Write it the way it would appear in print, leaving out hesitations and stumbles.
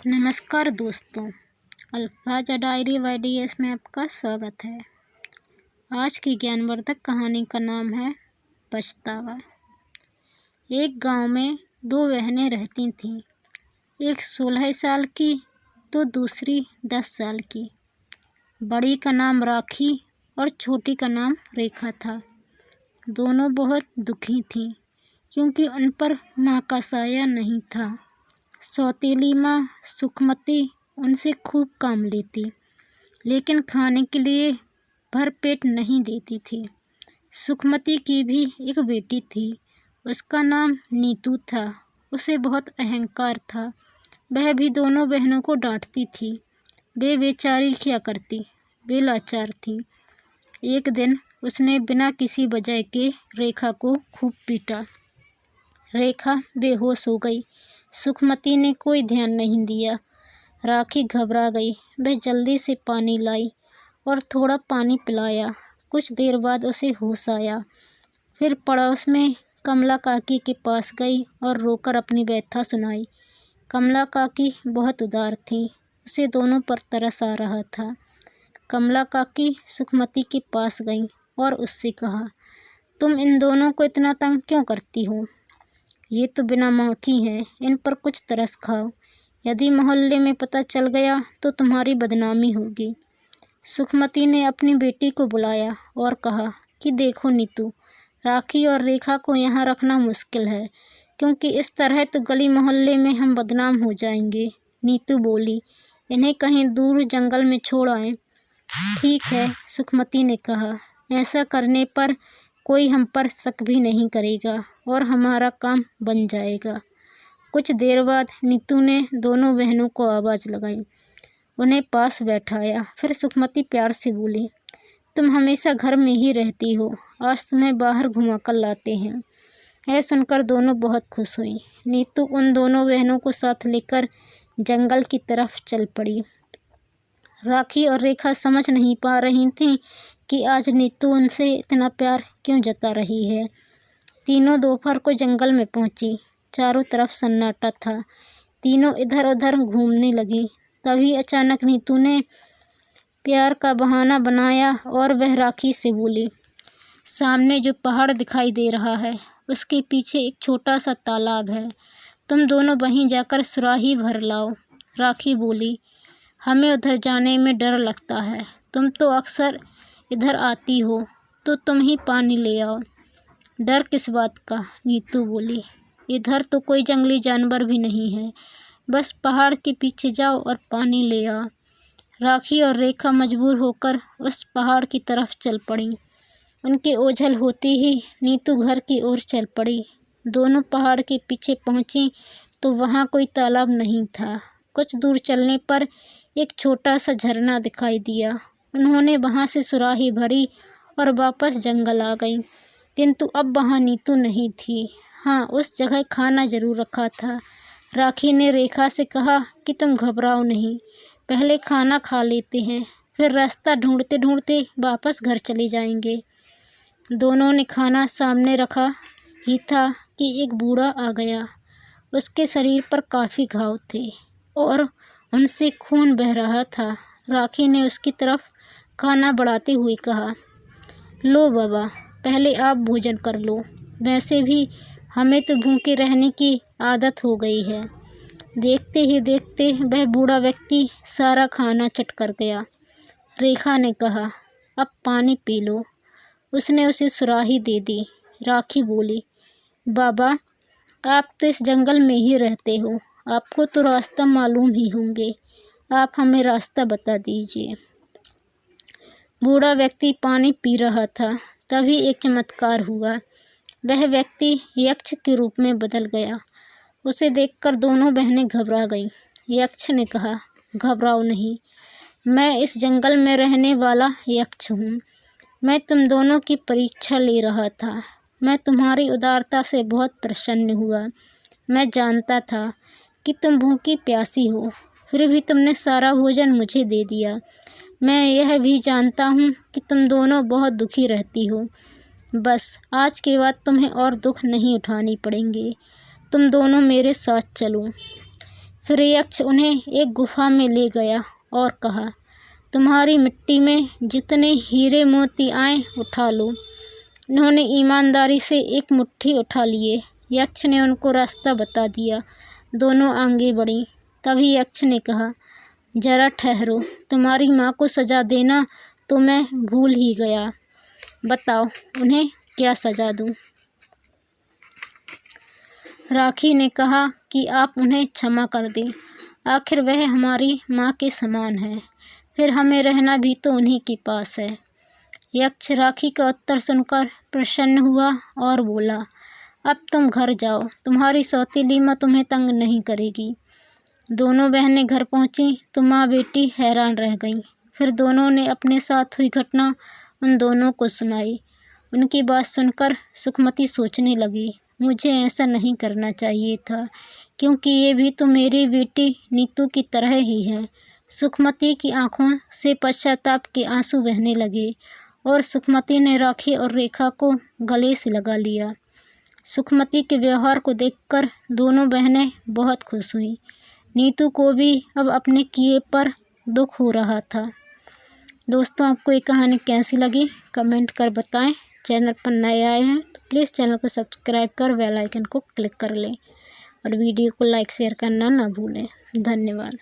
नमस्कार दोस्तों, अल्फाजा diary bye DS में आपका स्वागत है। आज की ज्ञानवर्धक कहानी का नाम है पछतावा। एक गांव में दो बहनें रहती थीं। एक 16 साल की तो दूसरी 10 साल की। बड़ी का नाम राखी और छोटी का नाम रेखा था। दोनों बहुत दुखी थीं क्योंकि उन पर माँ का साया नहीं था। सौतेली माँ सुखमती उनसे खूब काम लेती, लेकिन खाने के लिए भरपेट नहीं देती थी। सुखमती की भी एक बेटी थी, उसका नाम नीतू था। उसे बहुत अहंकार था। वह भी दोनों बहनों को डांटती थी। वे बेचारी क्या करती, वे लाचार थी। एक दिन उसने बिना किसी वजह के रेखा को खूब पीटा। रेखा बेहोश हो गई। सुखमती ने कोई ध्यान नहीं दिया। राखी घबरा गई। वह जल्दी से पानी लाई और थोड़ा पानी पिलाया। कुछ देर बाद उसे होश आया। फिर पड़ोस में कमला काकी के पास गई और रोकर अपनी व्यथा सुनाई। कमला काकी बहुत उदार थी। उसे दोनों पर तरस आ रहा था। कमला काकी सुखमती के पास गई और उससे कहा, तुम इन दोनों को इतना तंग क्यों करती हो? ये तो बिना माँ की हैं, इन पर कुछ तरस खाओ। यदि मोहल्ले में पता चल गया तो तुम्हारी बदनामी होगी। सुखमती ने अपनी बेटी को बुलाया और कहा कि देखो नीतू, राखी और रेखा को यहाँ रखना मुश्किल है, क्योंकि इस तरह तो गली मोहल्ले में हम बदनाम हो जाएंगे। नीतू बोली, इन्हें कहीं दूर जंगल में छोड़ आएं। ठीक है, सुखमती ने कहा, ऐसा करने पर कोई हम पर शक भी नहीं करेगा और हमारा काम बन जाएगा। कुछ देर बाद नीतू ने दोनों बहनों को आवाज़ लगाई, उन्हें पास बैठाया। फिर सुखमती प्यार से बोली, तुम हमेशा घर में ही रहती हो, आज तुम्हें बाहर घुमा कर लाते हैं। यह सुनकर दोनों बहुत खुश हुई। नीतू उन दोनों बहनों को साथ लेकर जंगल की तरफ चल पड़ी। राखी और रेखा समझ नहीं पा रही थीं कि आज नीतू उनसे इतना प्यार क्यों जता रही है। तीनों दोपहर को जंगल में पहुंची। चारों तरफ सन्नाटा था। तीनों इधर उधर घूमने लगी। तभी अचानक नीतू ने प्यार का बहाना बनाया और वह राखी से बोली, सामने जो पहाड़ दिखाई दे रहा है उसके पीछे एक छोटा सा तालाब है, तुम दोनों वहीं जाकर सुराही भर लाओ। राखी बोली, हमें उधर जाने में डर लगता है, तुम तो अक्सर इधर आती हो, तो तुम ही पानी ले आओ। डर किस बात का? नीतू बोली, इधर तो कोई जंगली जानवर भी नहीं है, बस पहाड़ के पीछे जाओ और पानी ले आओ। राखी और रेखा मजबूर होकर उस पहाड़ की तरफ चल पड़ी। उनके ओझल होते ही नीतू घर की ओर चल पड़ी। दोनों पहाड़ के पीछे पहुंची तो वहां कोई तालाब नहीं था। कुछ दूर चलने पर एक छोटा सा झरना दिखाई दिया। उन्होंने वहां से सुराही भरी और वापस जंगल आ गई, किंतु अब वहां नीतू नहीं थी। हाँ, उस जगह खाना जरूर रखा था। राखी ने रेखा से कहा कि तुम घबराओ नहीं, पहले खाना खा लेते हैं, फिर रास्ता ढूंढते ढूंढते वापस घर चले जाएंगे। दोनों ने खाना सामने रखा ही था कि एक बूढ़ा आ गया। उसके शरीर पर काफ़ी घाव थे और उनसे खून बह रहा था। राखी ने उसकी तरफ खाना बढ़ाते हुए कहा, लो बाबा, पहले आप भोजन कर लो, वैसे भी हमें तो भूखे रहने की आदत हो गई है। देखते ही देखते वह बूढ़ा व्यक्ति सारा खाना चट कर गया। रेखा ने कहा, अब पानी पी लो। उसने उसे सुराही दे दी। राखी बोली, बाबा, आप तो इस जंगल में ही रहते हो, आपको तो रास्ता मालूम ही होंगे, आप हमें रास्ता बता दीजिए। बूढ़ा व्यक्ति पानी पी रहा था। तभी एक चमत्कार हुआ। वह व्यक्ति यक्ष के रूप में बदल गया। उसे देखकर दोनों बहनें घबरा गईं। यक्ष ने कहा, घबराओ नहीं, मैं इस जंगल में रहने वाला यक्ष हूँ। मैं तुम दोनों की परीक्षा ले रहा था। मैं तुम्हारी उदारता से बहुत प्रसन्न हुआ। मैं जानता था कि तुम भूखी प्यासी हो, फिर भी तुमने सारा भोजन मुझे दे दिया। मैं यह भी जानता हूँ कि तुम दोनों बहुत दुखी रहती हो। बस आज के बाद तुम्हें और दुख नहीं उठानी पड़ेंगे। तुम दोनों मेरे साथ चलो। फिर यक्ष उन्हें एक गुफा में ले गया और कहा, तुम्हारी मिट्टी में जितने हीरे मोती आए उठा लो। उन्होंने ईमानदारी से एक मुट्ठी उठा लिए। यक्ष ने उनको रास्ता बता दिया। दोनों आगे बढ़ी। तभी यक्ष ने कहा, जरा ठहरो, तुम्हारी माँ को सजा देना तो मैं भूल ही गया। बताओ उन्हें क्या सजा दूँ? राखी ने कहा कि आप उन्हें क्षमा कर दें, आखिर वह हमारी माँ के समान है, फिर हमें रहना भी तो उन्हीं के पास है। यक्ष राखी का उत्तर सुनकर प्रसन्न हुआ और बोला, अब तुम घर जाओ, तुम्हारी सौतेली माँ तुम्हें तंग नहीं करेगी। दोनों बहनें घर पहुंची तो माँ बेटी हैरान रह गईं। फिर दोनों ने अपने साथ हुई घटना उन दोनों को सुनाई। उनकी बात सुनकर सुखमती सोचने लगी, मुझे ऐसा नहीं करना चाहिए था, क्योंकि ये भी तो मेरी बेटी नीतू की तरह ही है। सुखमती की आंखों से पश्चाताप के आंसू बहने लगे और सुखमती ने राखी और रेखा को गले से लगा लिया। सुखमती के व्यवहार को देखकर दोनों बहनें बहुत खुश हुईं। नीतू को भी अब अपने किए पर दुख हो रहा था। दोस्तों, आपको ये कहानी कैसी लगी कमेंट कर बताएं। चैनल पर नए आए हैं तो प्लीज़ चैनल को सब्सक्राइब कर बेल आइकन को क्लिक कर लें और वीडियो को लाइक शेयर करना ना भूलें। धन्यवाद।